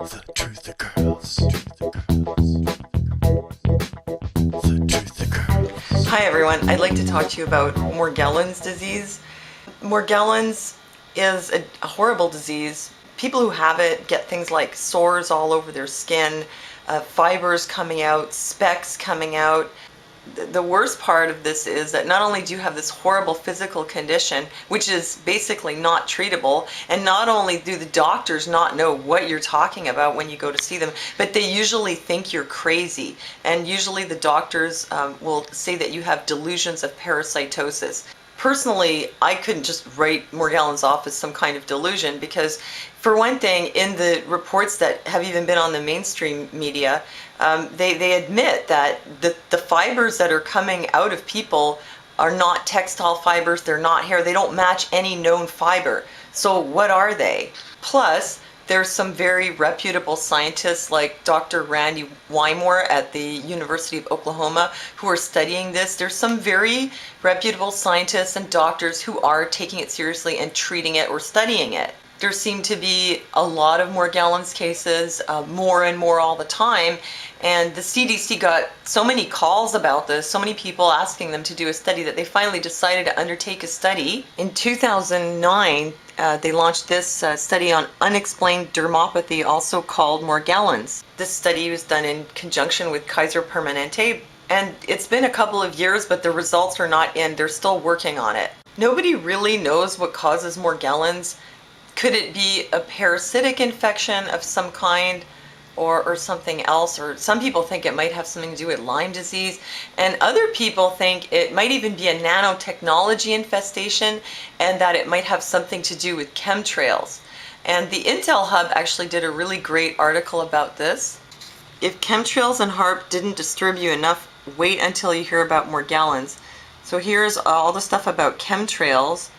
Thetruthergirls. Thetruthergirls. Hi everyone, I'd like to talk to you about Morgellons disease. Morgellons is a horrible disease. People who have it get things like sores all over their skin, fibers coming out, specks coming out. The worst part of this is that not only do you have this horrible physical condition, which is basically not treatable, and not only do the doctors not know what you're talking about when you go to see them, but they usually think you're crazy. And usually the doctors will say that you have delusions of parasitosis. Personally, I couldn't just write Morgellons off as some kind of delusion because, for one thing, in the reports that have even been on the mainstream media, they admit that the fibers that are coming out of people are not textile fibers, they're not hair, they don't match any known fiber. So what are they? Plus, there's some very reputable scientists like Dr. Randy Wymore at the University of Oklahoma who are studying this. There's some very reputable scientists and doctors who are taking it seriously and treating it or studying it. There seem to be a lot of Morgellons cases, more and more all the time, and the CDC got so many calls about this, so many people asking them to do a study, that they finally decided to undertake a study. In 2009, they launched this study on unexplained dermopathy, also called Morgellons. This study was done in conjunction with Kaiser Permanente, and it's been a couple of years, but the results are not in. They're still working on it. Nobody really knows what causes Morgellons. Could it be a parasitic infection of some kind or something else? Or some people think it might have something to do with Lyme disease. And other people think it might even be a nanotechnology infestation and that it might have something to do with chemtrails. And the Intel Hub actually did a really great article about this. If chemtrails and HARP didn't disturb you enough, wait until you hear about Morgellons. So here's all the stuff about chemtrails.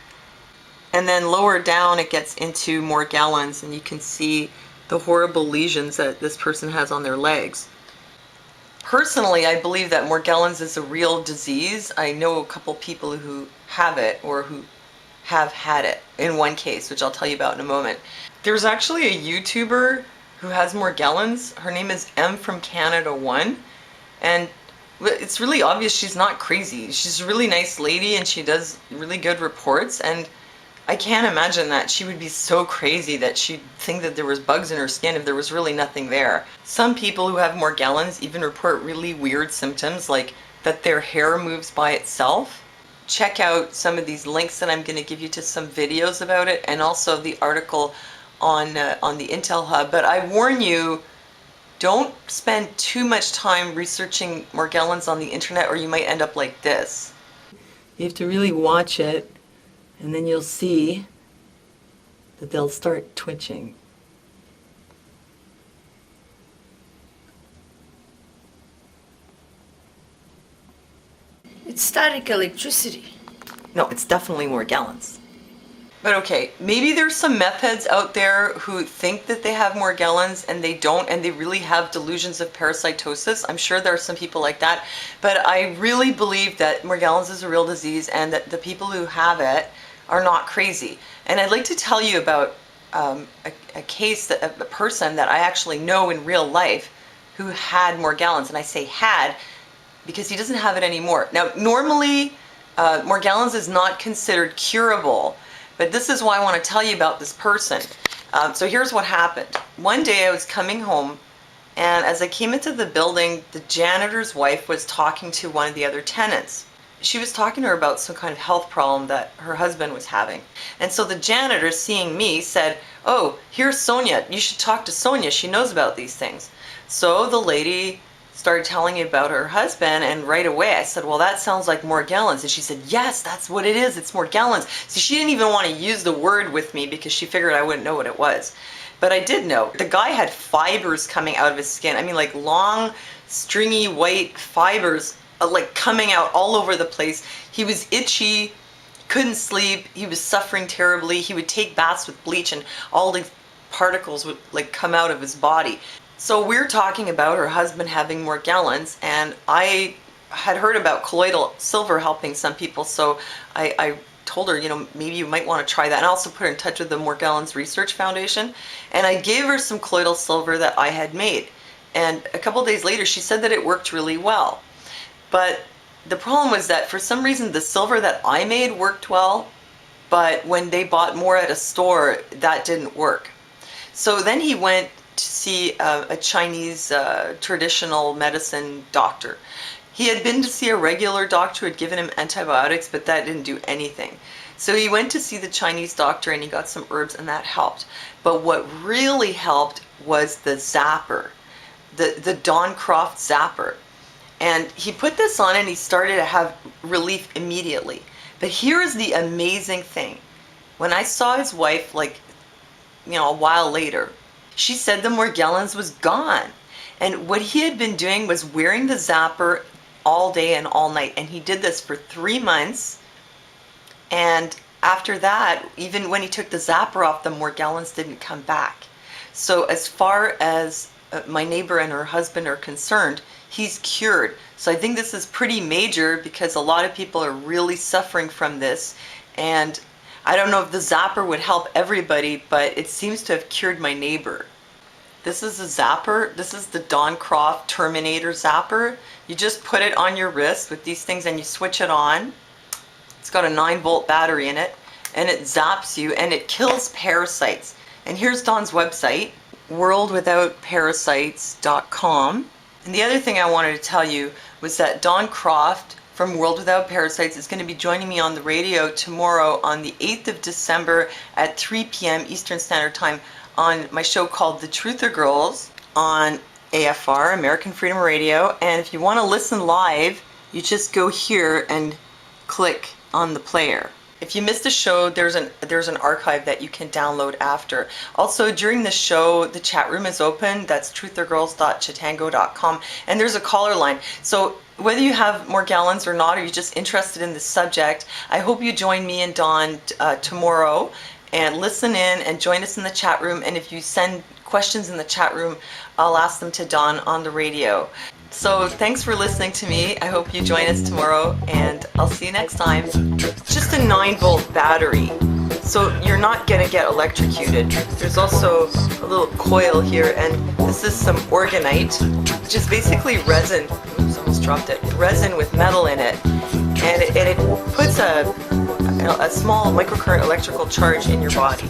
And then lower down it gets into Morgellons, and you can see the horrible lesions that this person has on their legs. Personally, I believe that Morgellons is a real disease. I know a couple people who have it or who have had it in one case, which I'll tell you about in a moment. There's actually a YouTuber who has Morgellons. Her name is M from Canada 1, and it's really obvious she's not crazy. She's a really nice lady and she does really good reports, and I can't imagine that she would be so crazy that she'd think that there was bugs in her skin if there was really nothing there. Some people who have Morgellons even report really weird symptoms, like that their hair moves by itself. Check out some of these links that I'm going to give you to some videos about it, and also the article on the Intel Hub. But I warn you, don't spend too much time researching Morgellons on the internet or you might end up like this. You have to really watch it, and then you'll see that they'll start twitching. It's static electricity. No, it's definitely Morgellons. But okay, maybe there's some meth heads out there who think that they have Morgellons and they don't, and they really have delusions of parasitosis. I'm sure there are some people like that, but I really believe that Morgellons is a real disease and that the people who have it are not crazy. And I'd like to tell you about a case, that a person that I actually know in real life who had Morgellons, and I say had because he doesn't have it anymore. Now, normally Morgellons is not considered curable, but this is why I want to tell you about this person. So here's what happened. One day I was coming home, and as I came into the building, the janitor's wife was talking to one of the other tenants. She was talking to her about some kind of health problem that her husband was having. And so the janitor, seeing me, said, "Oh, here's Sonia. You should talk to Sonia. She knows about these things." So the lady started telling me about her husband, and right away I said, "Well, that sounds like Morgellons." And she said, "Yes, that's what it is. It's Morgellons." So she didn't even want to use the word with me because she figured I wouldn't know what it was. But I did know. The guy had fibers coming out of his skin. I mean, like long, stringy white fibers like coming out all over the place. He was itchy, couldn't sleep, he was suffering terribly. He would take baths with bleach and all these particles would like come out of his body. So we're talking about her husband having Morgellons, and I had heard about colloidal silver helping some people, so I told her, maybe you might want to try that. And I also put her in touch with the Morgellons Research Foundation. And I gave her some colloidal silver that I had made. And a couple days later, she said that it worked really well. But the problem was that for some reason, the silver that I made worked well. But when they bought more at a store, that didn't work. So then he went to see a Chinese traditional medicine doctor. He had been to see a regular doctor who had given him antibiotics, but that didn't do anything. So he went to see the Chinese doctor and he got some herbs and that helped. But what really helped was the zapper, the Don Croft zapper. And he put this on and he started to have relief immediately. But here is the amazing thing. When I saw his wife, a while later, she said the Morgellons was gone. And what he had been doing was wearing the zapper all day and all night. And he did this for 3 months. And after that, even when he took the zapper off, the Morgellons didn't come back. So as far as my neighbor and her husband are concerned, he's cured. So I think this is pretty major because a lot of people are really suffering from this. And I don't know if the zapper would help everybody, but it seems to have cured my neighbor. This is a zapper. This is the Don Croft Terminator zapper. You just put it on your wrist with these things and you switch it on. It's got a 9-volt battery in it and it zaps you and it kills parasites. And here's Don's website, worldwithoutparasites.com. And the other thing I wanted to tell you was that Don Croft from World Without Parasites is going to be joining me on the radio tomorrow on the 8th of December at 3 p.m. Eastern Standard Time on my show called thetruthergirls on AFR, American Freedom Radio. And if you want to listen live, you just go here and click on the player. If you missed the show, there's an archive that you can download after. Also, during the show, the chat room is open. That's truthergirls.chatango.com. And there's a caller line. So whether you have Morgellons or not, or you're just interested in the subject, I hope you join me and Dawn tomorrow and listen in and join us in the chat room. And if you send questions in the chat room, I'll ask them to Dawn on the radio. So thanks for listening to me. I hope you join us tomorrow and I'll see you next time. It's just a 9-volt battery, so you're not going to get electrocuted. There's also a little coil here, and this is some orgonite, which is basically resin. Oops, almost dropped it. Resin with metal in it. And it puts a small microcurrent electrical charge in your body.